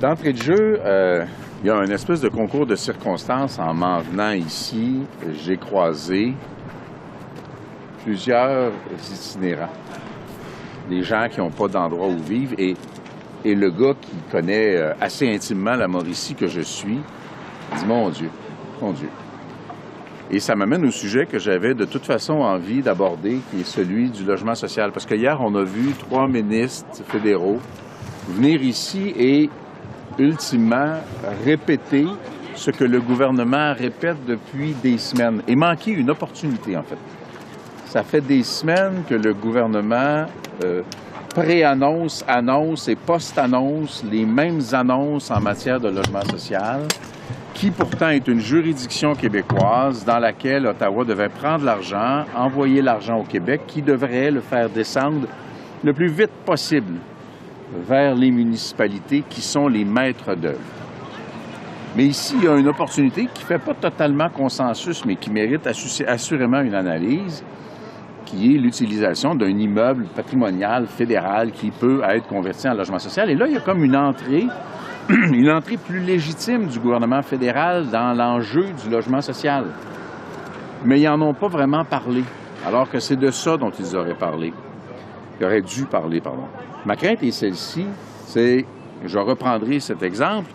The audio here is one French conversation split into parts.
D'entrée de jeu, il y a une espèce de concours de circonstances en m'en venant ici. J'ai croisé plusieurs itinérants, des gens qui n'ont pas d'endroit où vivre. Et le gars qui connaît assez intimement la Mauricie que je suis dit « Mon Dieu, mon Dieu ». Et ça m'amène au sujet que j'avais de toute façon envie d'aborder, qui est celui du logement social. Parce que hier, on a vu 3 ministres fédéraux venir ici et, ultimement, répéter ce que le gouvernement répète depuis des semaines. Et manquer une opportunité, en fait. Ça fait des semaines que le gouvernement pré-annonce, annonce et post-annonce les mêmes annonces en matière de logement social, qui pourtant est une juridiction québécoise dans laquelle Ottawa devait prendre l'argent, envoyer l'argent au Québec, qui devrait le faire descendre le plus vite possible vers les municipalités qui sont les maîtres d'œuvre. Mais ici, il y a une opportunité qui ne fait pas totalement consensus, mais qui mérite assurément une analyse, qui est l'utilisation d'un immeuble patrimonial fédéral qui peut être converti en logement social. Et là, il y a comme une entrée plus légitime du gouvernement fédéral dans l'enjeu du logement social. Mais ils n'en ont pas vraiment parlé, alors que c'est de ça dont ils auraient parlé. Ils auraient dû parler, pardon. Ma crainte est celle-ci, je reprendrai cet exemple.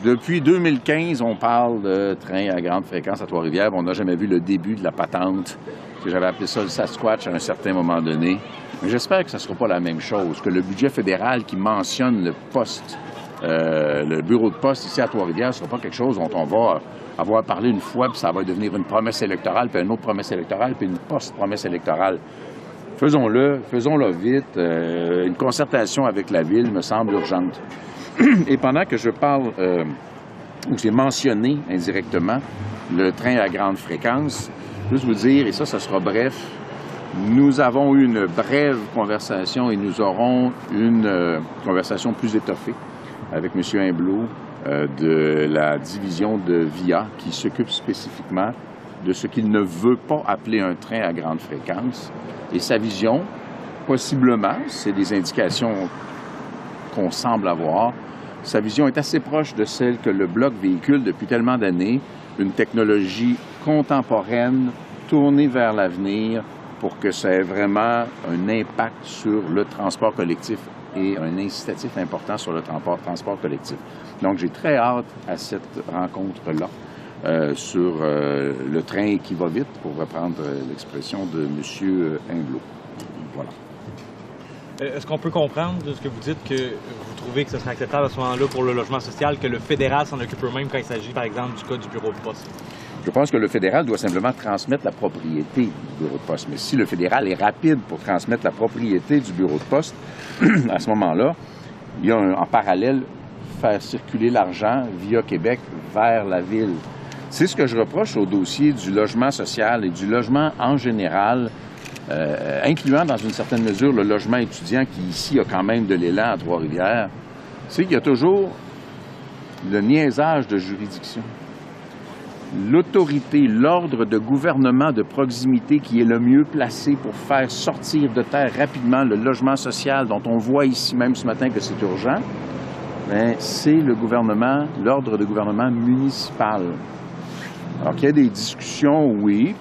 Depuis 2015, on parle de trains à grande fréquence à Trois-Rivières. On n'a jamais vu le début de la patente, que j'avais appelé ça le Sasquatch à un certain moment donné. Mais j'espère que ça ne sera pas la même chose, que le budget fédéral qui mentionne le poste, le bureau de poste ici à Trois-Rivières, ne sera pas quelque chose dont on va avoir parlé une fois, puis ça va devenir une promesse électorale, puis une autre promesse électorale, puis une post-promesse électorale. Faisons-le vite. Une concertation avec la Ville me semble urgente. Et pendant que je parle, ou j'ai mentionné indirectement le train à grande fréquence, juste vous dire, et ça sera bref, nous avons eu une brève conversation et nous aurons une conversation plus étoffée avec M. Humblot de la division de VIA qui s'occupe spécifiquement de ce qu'il ne veut pas appeler un train à grande fréquence. Et sa vision, possiblement, c'est des indications qu'on semble avoir, sa vision est assez proche de celle que le Bloc véhicule depuis tellement d'années, une technologie contemporaine tournée vers l'avenir pour que ça ait vraiment un impact sur le transport collectif et un incitatif important sur le transport collectif. Donc, j'ai très hâte à cette rencontre-là sur le train qui va vite, pour reprendre l'expression de M. Humblot. Voilà. Est-ce qu'on peut comprendre de ce que vous dites que vous trouvez que ce serait acceptable à ce moment-là pour le logement social que le fédéral s'en occupe eux-mêmes quand il s'agit, par exemple, du cas du bureau de poste? Je pense que le fédéral doit simplement transmettre la propriété du bureau de poste. Mais si le fédéral est rapide pour transmettre la propriété du bureau de poste, à ce moment-là, il y a en parallèle faire circuler l'argent via Québec vers la Ville. C'est ce que je reproche au dossier du logement social et du logement en général, incluant dans une certaine mesure le logement étudiant qui ici a quand même de l'élan à Trois-Rivières, c'est qu'il y a toujours le niaisage de juridiction. L'autorité, l'ordre de gouvernement de proximité qui est le mieux placé pour faire sortir de terre rapidement le logement social dont on voit ici même ce matin que c'est urgent, c'est le gouvernement, l'ordre de gouvernement municipal. Alors qu'il y a des discussions, oui,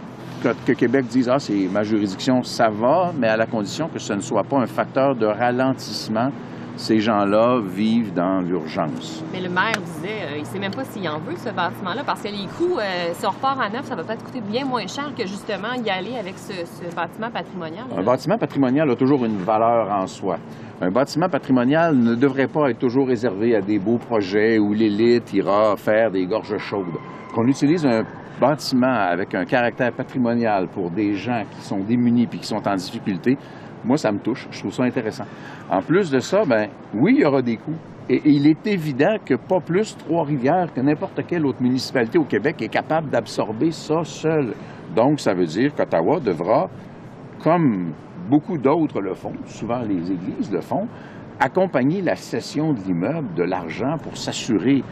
que Québec dise « Ah, c'est ma juridiction », ça va, mais à la condition que ce ne soit pas un facteur de ralentissement. Ces gens-là vivent dans l'urgence. Mais le maire disait, il ne sait même pas s'il en veut, ce bâtiment-là, parce que les coûts, si on repart à neuf, ça va peut-être coûter bien moins cher que justement y aller avec ce bâtiment patrimonial. Un bâtiment patrimonial a toujours une valeur en soi. Un bâtiment patrimonial ne devrait pas être toujours réservé à des beaux projets où l'élite ira faire des gorges chaudes. Qu'on utilise un bâtiment avec un caractère patrimonial pour des gens qui sont démunis puis qui sont en difficulté, moi, ça me touche. Je trouve ça intéressant. En plus de ça, oui, il y aura des coûts. Et il est évident que pas plus Trois-Rivières que n'importe quelle autre municipalité au Québec est capable d'absorber ça seul. Donc, ça veut dire qu'Ottawa devra, comme beaucoup d'autres le font, souvent les églises le font, accompagner la cession de l'immeuble de l'argent pour s'assurer,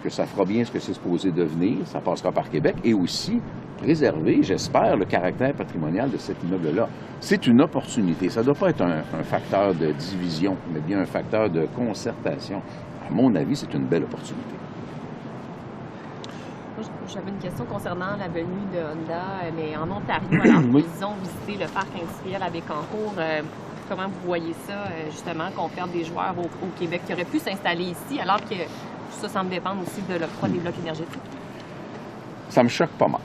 que ça fera bien ce que c'est supposé devenir, ça passera par Québec, et aussi préserver, j'espère, le caractère patrimonial de cet immeuble-là. C'est une opportunité. Ça ne doit pas être un facteur de division, mais bien un facteur de concertation. À mon avis, c'est une belle opportunité. J'avais une question concernant la venue de Honda, mais en Ontario, alors Oui. ils ont visité le parc industriel à Bécancour. Comment vous voyez ça, justement, qu'on perde des joueurs au Québec qui auraient pu s'installer ici, alors que ça semble dépendre aussi de l'octroi des blocs énergétiques? Ça me choque pas mal.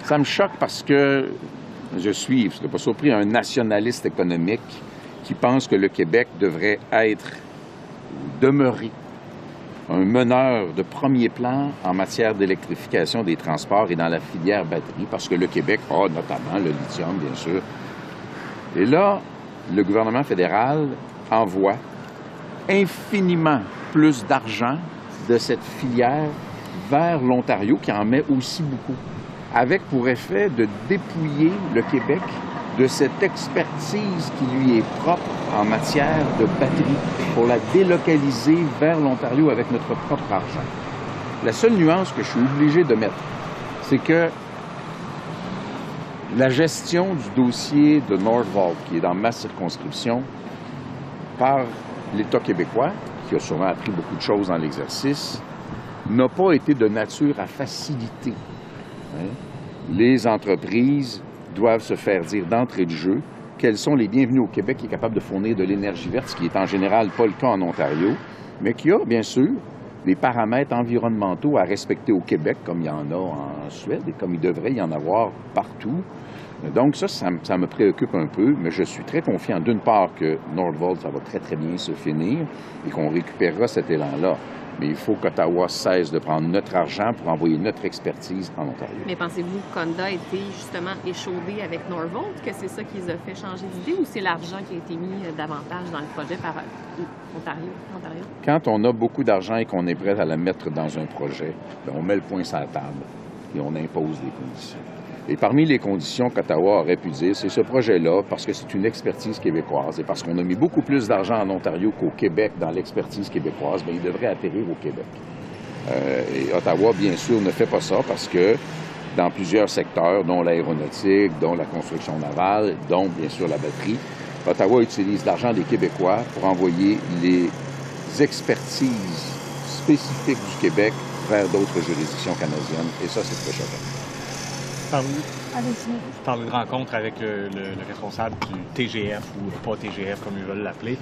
Ça me choque parce que je suis, je ne serais pas surpris, un nationaliste économique qui pense que le Québec devrait être, demeurer, un meneur de premier plan en matière d'électrification des transports et dans la filière batterie, parce que le Québec a notamment le lithium, bien sûr. Et là, le gouvernement fédéral envoie infiniment plus d'argent de cette filière vers l'Ontario, qui en met aussi beaucoup, avec pour effet de dépouiller le Québec de cette expertise qui lui est propre en matière de batterie, pour la délocaliser vers l'Ontario avec notre propre argent. La seule nuance que je suis obligé de mettre, c'est que la gestion du dossier de Nordvolt, qui est dans ma circonscription, par l'État québécois, qui a sûrement appris beaucoup de choses dans l'exercice, n'a pas été de nature à faciliter. Les entreprises doivent se faire dire d'entrée de jeu qu'elles sont les bienvenues au Québec qui est capable de fournir de l'énergie verte, ce qui est en général pas le cas en Ontario, mais qui a, bien sûr, des paramètres environnementaux à respecter au Québec, comme il y en a en Suède et comme il devrait y en avoir partout. Donc ça me préoccupe un peu, mais je suis très confiant, d'une part, que Nordvolt, ça va très, très bien se finir et qu'on récupérera cet élan-là. Mais il faut qu'Ottawa cesse de prendre notre argent pour envoyer notre expertise en Ontario. Mais pensez-vous qu'Honda a été justement échaudé avec Nordvolt, que c'est ça qui les a fait changer d'idée, ou c'est l'argent qui a été mis davantage dans le projet par Ontario? Quand on a beaucoup d'argent et qu'on est prêt à la mettre dans un projet, bien, on met le poing sur la table et on impose des conditions. Et parmi les conditions qu'Ottawa aurait pu dire, c'est ce projet-là, parce que c'est une expertise québécoise et parce qu'on a mis beaucoup plus d'argent en Ontario qu'au Québec dans l'expertise québécoise, bien, il devrait atterrir au Québec. Et Ottawa, bien sûr, ne fait pas ça parce que dans plusieurs secteurs, dont l'aéronautique, dont la construction navale, dont, bien sûr, la batterie, Ottawa utilise l'argent des Québécois pour envoyer les expertises spécifiques du Québec vers d'autres juridictions canadiennes. Et ça, c'est très choquant. Je parle de rencontre avec le responsable du TGF, ou pas TGF comme ils veulent l'appeler,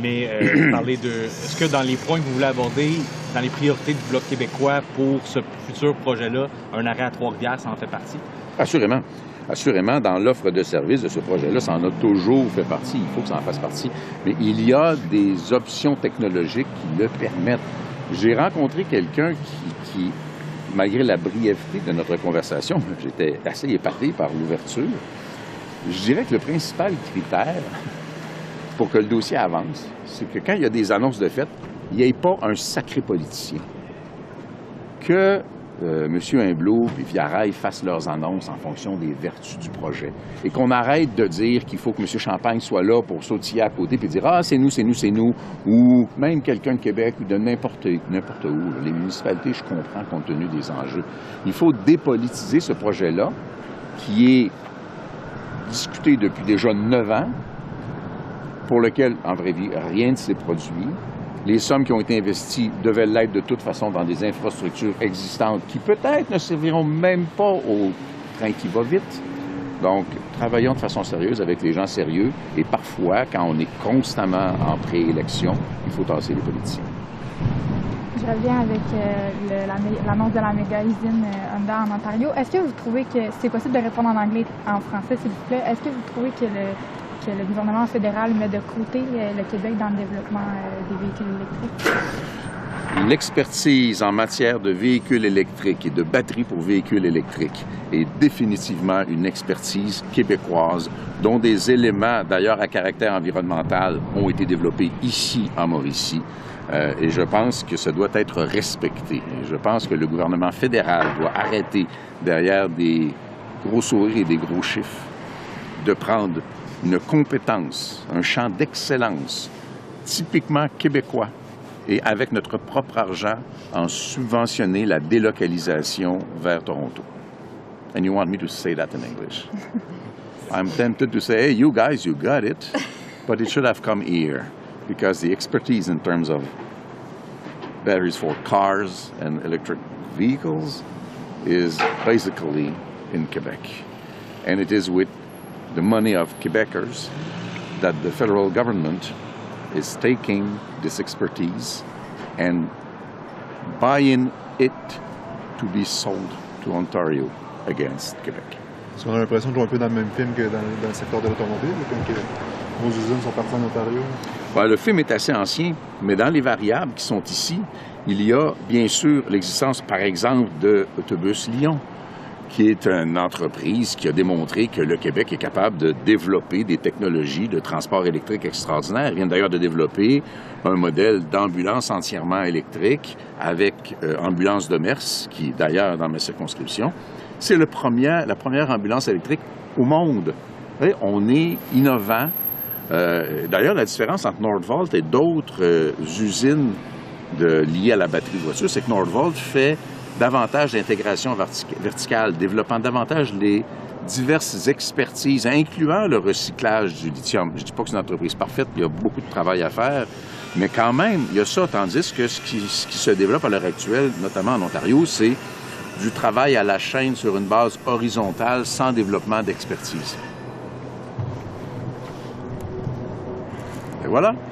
mais parler de... Est-ce que dans les points que vous voulez aborder, dans les priorités du Bloc québécois pour ce futur projet-là, un arrêt à Trois-Rivières, ça en fait partie? Assurément. Assurément, dans l'offre de service de ce projet-là, ça en a toujours fait partie. Il faut que ça en fasse partie. Mais il y a des options technologiques qui le permettent. J'ai rencontré quelqu'un qui malgré la brièveté de notre conversation, j'étais assez épaté par l'ouverture. Je dirais que le principal critère pour que le dossier avance, c'est que quand il y a des annonces de fait, il n'y ait pas un sacré politicien. Que M. Humblot et Viarail fassent leurs annonces en fonction des vertus du projet et qu'on arrête de dire qu'il faut que M. Champagne soit là pour sautiller à côté et dire « Ah, c'est nous, c'est nous, c'est nous » ou même quelqu'un de Québec ou de n'importe où. Les municipalités, je comprends compte tenu des enjeux. Il faut dépolitiser ce projet-là qui est discuté depuis déjà 9 ans, pour lequel, en vraie vie, rien ne s'est produit. Les sommes qui ont été investies devaient l'être de toute façon dans des infrastructures existantes qui peut-être ne serviront même pas au train qui va vite. Donc, travaillons de façon sérieuse avec les gens sérieux et parfois, quand on est constamment en préélection, il faut tasser les politiciens. Je reviens avec l'annonce de la méga-usine Honda en Ontario. Est-ce que vous trouvez que c'est possible de répondre en anglais et en français, s'il vous plaît? Est-ce que vous trouvez que le gouvernement fédéral met de côté le Québec dans le développement des véhicules électriques? L'expertise en matière de véhicules électriques et de batteries pour véhicules électriques est définitivement une expertise québécoise dont des éléments, d'ailleurs à caractère environnemental, ont été développés ici en Mauricie. Et je pense que ça doit être respecté. Et je pense que le gouvernement fédéral doit arrêter, derrière des gros sourires et des gros chiffres, de prendre une compétence, un champ d'excellence typiquement québécois et avec notre propre argent en subventionner la délocalisation vers Toronto. and you want me to say that in English. I'm tempted to say, hey, you guys, you got it, but it should have come here because the expertise in terms of batteries for cars and electric vehicles is basically in Quebec. And it is with the money of Quebecers that the federal government is taking this expertise and buying it to be sold to Ontario against Quebec. Est-ce qu'on a l'impression de jouer un peu dans le même film que dans le secteur de l'automobile, quand nos usines sont parties en Ontario? Ben, le film est assez ancien, mais dans les variables qui sont ici, il y a bien sûr l'existence, par exemple, de Autobus Lyon, qui est une entreprise qui a démontré que le Québec est capable de développer des technologies de transport électrique extraordinaires. Ils viennent d'ailleurs de développer un modèle d'ambulance entièrement électrique avec ambulance de Mers, qui d'ailleurs dans ma circonscription, c'est la première ambulance électrique au monde. Et on est innovant. D'ailleurs, la différence entre Nordvolt et d'autres usines liées à la batterie de voiture, c'est que Nordvolt fait davantage d'intégration verticale, développant davantage les diverses expertises, incluant le recyclage du lithium. Je ne dis pas que c'est une entreprise parfaite, il y a beaucoup de travail à faire, mais quand même, il y a ça, tandis que ce qui se développe à l'heure actuelle, notamment en Ontario, c'est du travail à la chaîne sur une base horizontale sans développement d'expertise. Et voilà.